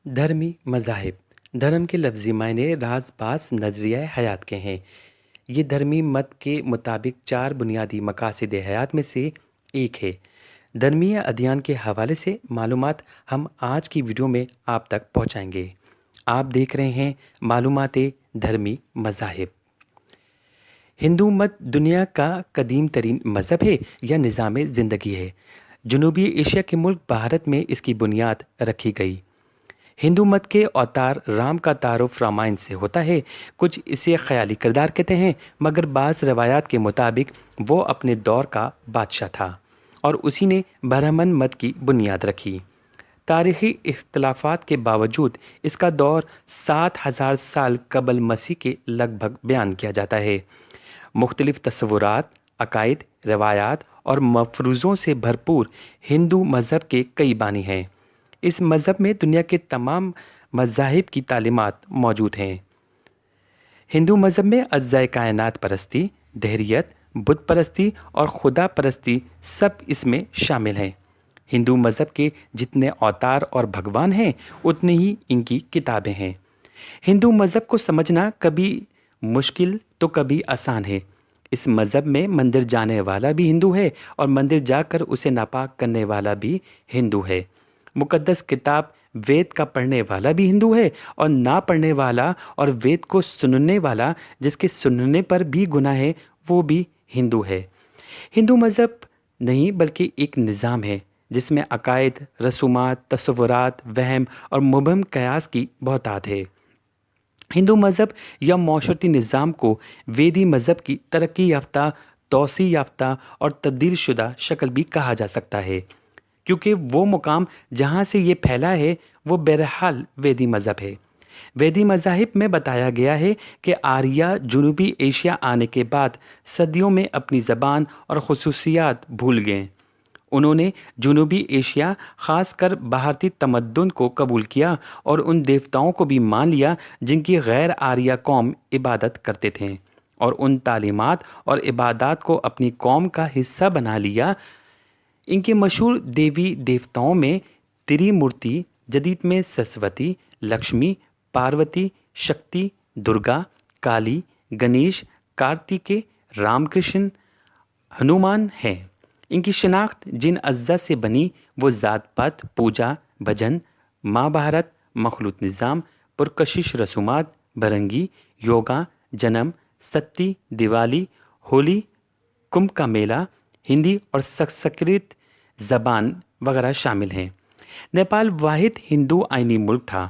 धर्मी मज़ाहिब धर्म के लफ्ज़ी मायने राज बास नज़रिया हयात के हैं। ये धर्मी मत के मुताबिक चार बुनियादी मकासद हयात में से एक है। धर्मीय अध्ययन के हवाले से मालूमात हम आज की वीडियो में आप तक पहुंचाएंगे। आप देख रहे हैं मालूमात धर्मी मज़ाहिब। हिंदू मत दुनिया का कदीम तरीन मज़हब है या निज़ाम ज़िंदगी है। जनूबी एशिया के मुल्क भारत में इसकी बुनियाद रखी गई। हिंदू मत के अवतार राम का तारुफ रामायण से होता है। कुछ इसे ख्याली किरदार कहते हैं, मगर बाज़ रवायात के मुताबिक वो अपने दौर का बादशाह था और उसी ने ब्राह्मण मत की बुनियाद रखी। तारीख़ी इख्तलाफात के बावजूद इसका दौर 7000 साल कबल मसीह के लगभग बयान किया जाता है। मुख्तलिफ तस्वुरात, अकायद, रवायात और मफरूज़ों से भरपूर हिंदू मज़हब के कई बानी हैं। इस मज़हब में दुनिया के तमाम मज़ाहिब की तालीमात मौजूद हैं। हिंदू मज़हब में अज्ज़ाए कायनात परस्ती, दहरियत, बुत परस्ती और खुदा परस्ती सब इसमें शामिल हैं। हिंदू मज़हब के जितने अवतार और भगवान हैं उतनी ही इनकी किताबें हैं। हिंदू मज़हब को समझना कभी मुश्किल तो कभी आसान है। इस मज़हब में मंदिर जाने वाला भी हिंदू है और मंदिर जाकर उसे नापाक करने वाला भी हिंदू है। मुक़द्दस किताब वेद का पढ़ने वाला भी हिंदू है और ना पढ़ने वाला और वेद को सुनने वाला जिसके सुनने पर भी गुनाह है वो भी हिंदू है। हिंदू मज़हब नहीं बल्कि एक निज़ाम है जिसमें अकायद, रसूमात, तस्वुरात, वहम और मुबहम क़यास की बहुतात है। हिंदू मज़हब या मौशरती निज़ाम को वेदी मज़हब की तरक्की याफ्ता, तोसी याफ्ता और तब्दील शुदा शक्ल भी कहा जा सकता है, क्योंकि वो मुकाम जहाँ से ये फैला है वो बहरहाल वेदी मज़हब है। वेदी मज़ाहिब में बताया गया है कि आर्या जनूबी एशिया आने के बाद सदियों में अपनी ज़बान और ख़ुसूसियात भूल गए। उन्होंने जनूबी एशिया ख़ासकर भारतीय तमद्दुन को कबूल किया और उन देवताओं को भी मान लिया जिनकी गैर आर्या कौम इबादत करते थे, और उन तालीमात और इबादत को अपनी कौम का हिस्सा बना लिया। इनके मशहूर देवी देवताओं में त्रिमूर्ति, जदीद में सरस्वती, लक्ष्मी, पार्वती, शक्ति, दुर्गा, काली, गणेश, कार्तिकेय, रामकृष्ण, हनुमान हैं। इनकी शिनाख्त जिन अज्जा से बनी वो ज़ात पात, पूजा, भजन, महाभारत, मखलूत निज़ाम, पुरकशिश रसूमात, बरंगी, योगा, जन्म, सत्ती, दिवाली, होली, कुंभ का मेला, हिंदी और संस्कृत ज़बान वगैरह शामिल हैं। नेपाल वाहिद हिंदू आइनी मुल्क था,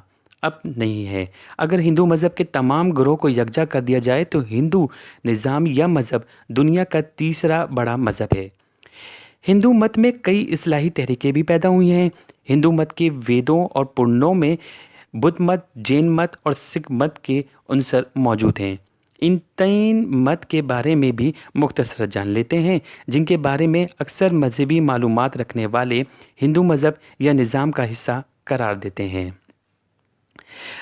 अब नहीं है। अगर हिंदू मज़हब के तमाम ग्रोह को यकजा कर दिया जाए तो हिंदू निज़ाम या मज़हब दुनिया का तीसरा बड़ा मज़हब है। हिंदू मत में कई इस्लाही तहरीकें भी पैदा हुई हैं। हिंदू मत के वेदों और पुराणों में बुद्ध मत, जैन मत और सिख मत के अंसर मौजूद हैं। इन तीन मत के बारे में भी मुख्तसर जान लेते हैं, जिनके बारे में अक्सर मजहबी मालूमात रखने वाले हिंदू मज़हब या निज़ाम का हिस्सा करार देते हैं।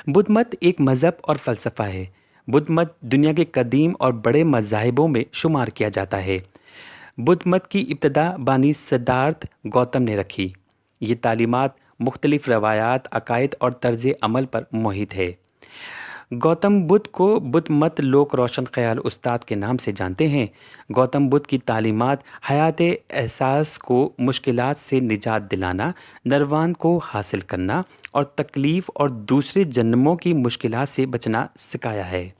बुद्ध मत एक मज़हब और फ़लसफ़ा है। बुद्ध मत दुनिया के कदीम और बड़े मज़ाहिबों में शुमार किया जाता है। बुद्ध मत की इब्तदा बानी सिद्धार्थ गौतम ने रखी। ये तालीमात मुख्तलिफ रवायात, अकायद और तर्ज अमल पर मोहित है। गौतम बुद्ध को बुद्ध मत लोग रोशन ख्याल उस्ताद के नाम से जानते हैं। गौतम बुद्ध की तालीमात हयात एहसास को मुश्किलात से निजात दिलाना, नरवान को हासिल करना और तकलीफ़ और दूसरे जन्मों की मुश्किलात से बचना सिखाया है।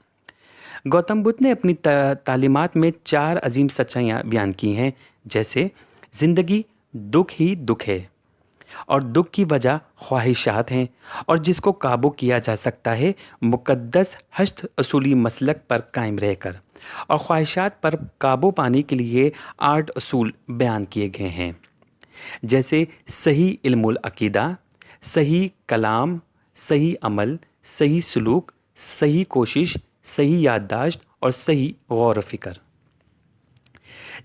गौतम बुद्ध ने अपनी तालीमात में 4 अजीम सच्चाइयाँ बयान की हैं, जैसे ज़िंदगी दुख ही दुख है और दुख की वजह ख्वाहिशात हैं, और जिसको काबू किया जा सकता है मुक़द्दस हश्त असूली मसलक पर कायम रहकर, और ख्वाहिशात पर काबू पाने के लिए 8 असूल बयान किए गए हैं, जैसे सही इल्मुल अकीदा, सही कलाम, सही अमल, सही सलूक, सही कोशिश, सही याददाश्त और सही गौर व फिक्र।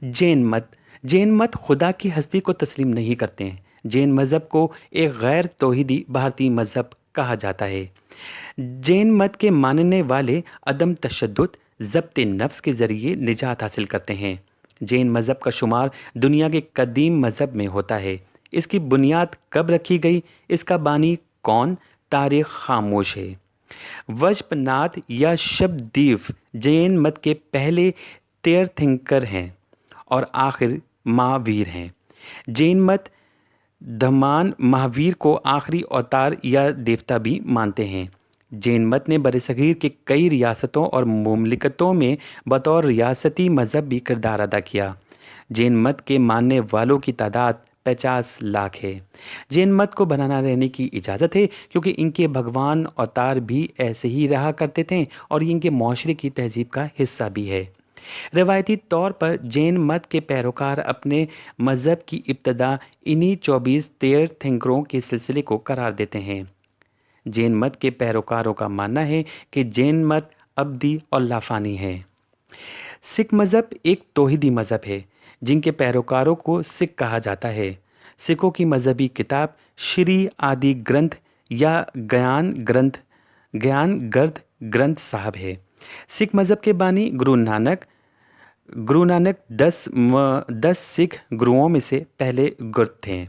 जैन मत खुदा की हस्ती को तस्लीम नहीं करते हैं। जैन मज़हब को एक गैर तौहीदी भारतीय मज़हब कहा जाता है। जैन मत के मानने वाले अदम तशद्दुद, ज़ब्त नफ्स के ज़रिए निजात हासिल करते हैं। जैन मज़हब का शुमार दुनिया के कदीम मज़हब में होता है। इसकी बुनियाद कब रखी गई, इसका बानी कौन, تاریخ خاموش ہے۔ وجپ ناتھ یا شبدیو جین مت کے پہلے تیرتھنکر ہیں اور آخر مہاویر ہیں۔ جین مت دھمان مہاویر کو آخری اوتار یا دیوتا بھی مانتے ہیں۔ جین مت نے برصغیر کے کئی ریاستوں اور مملکتوں میں بطور ریاستی مذہب بھی کردار ادا کیا۔ جین مت کے ماننے والوں کی تعداد 50 لاکھ ہے۔ جین مت کو بنانا رہنے کی اجازت ہے کیونکہ ان کے بھگوان اوتار بھی ایسے ہی رہا کرتے تھے اور یہ ان کے معاشرے کی تہذیب کا حصہ بھی ہے۔ روایتی طور پر جین مت کے پیروکار اپنے مذہب کی ابتدا انہی 24 تیرتھنکروں کے سلسلے کو قرار دیتے ہیں۔ جین مت کے پیروکاروں کا ماننا ہے کہ جین مت ابدی اور لافانی ہے۔ سکھ مذہب ایک توحیدی مذہب ہے جن کے پیروکاروں کو سکھ کہا جاتا ہے۔ سکھوں کی مذہبی کتاب شری آدی گرنتھ یا گیان گرتھ گرنتھ صاحب ہے۔ سکھ مذہب کے بانی گرو نانک 10 سکھ گروؤں میں سے پہلے گرو تھے۔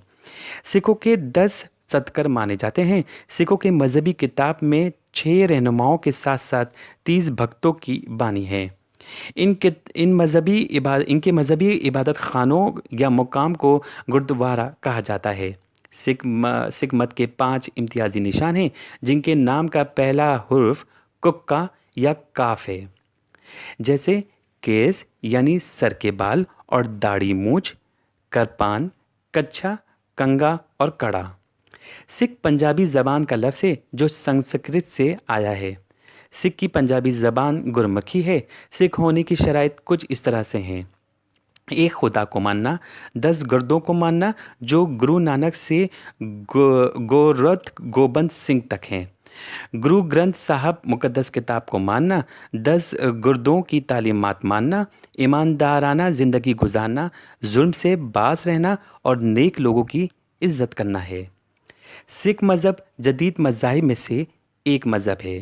سکھوں کے 10 ستکر مانے جاتے ہیں۔ سکھوں کے مذہبی کتاب میں 6 رہنماؤں کے ساتھ ساتھ 30 بھکتوں کی بانی ہے۔ ان کے مذہبی عبادت خانوں یا مقام کو گردوارا کہا جاتا ہے۔ سکھ مت کے 5 امتیازی نشان ہیں جن کے نام کا پہلا حرف ککا یا کاف ہے، جیسے کیس یعنی سر کے بال اور داڑھی مونچھ، کرپان، کچھا، کنگا اور کڑا۔ سکھ پنجابی زبان کا لفظ ہے جو سنسکرت سے آیا ہے۔ سکھ کی پنجابی زبان گرمکھی ہے۔ سکھ ہونے کی شرائط کچھ اس طرح سے ہیں: ایک خدا کو ماننا، 10 گردوں کو ماننا جو گرو نانک سے گورکھ گوبند سنگھ تک ہیں، گرو گرنتھ صاحب مقدس کتاب کو ماننا، 10 گردوں کی تعلیمات ماننا، ایماندارانہ زندگی گزارنا، ظلم سے باز رہنا اور نیک لوگوں کی عزت کرنا ہے۔ سکھ مذہب جدید مذاہب میں سے ایک مذہب ہے۔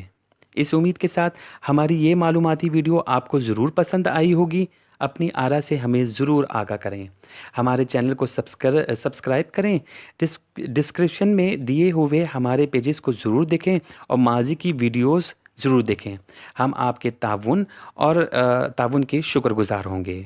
اس امید کے ساتھ ہماری یہ معلوماتی ویڈیو آپ کو ضرور پسند آئی ہوگی۔ اپنی آراء سے ہمیں ضرور آگاہ کریں۔ ہمارے چینل کو سبسکرائب کریں۔ ڈسکرپشن میں دیے ہوئے ہمارے پیجز کو ضرور دیکھیں اور ماضی کی ویڈیوز ضرور دیکھیں۔ ہم آپ کے تعاون کے شکر گزار ہوں گے۔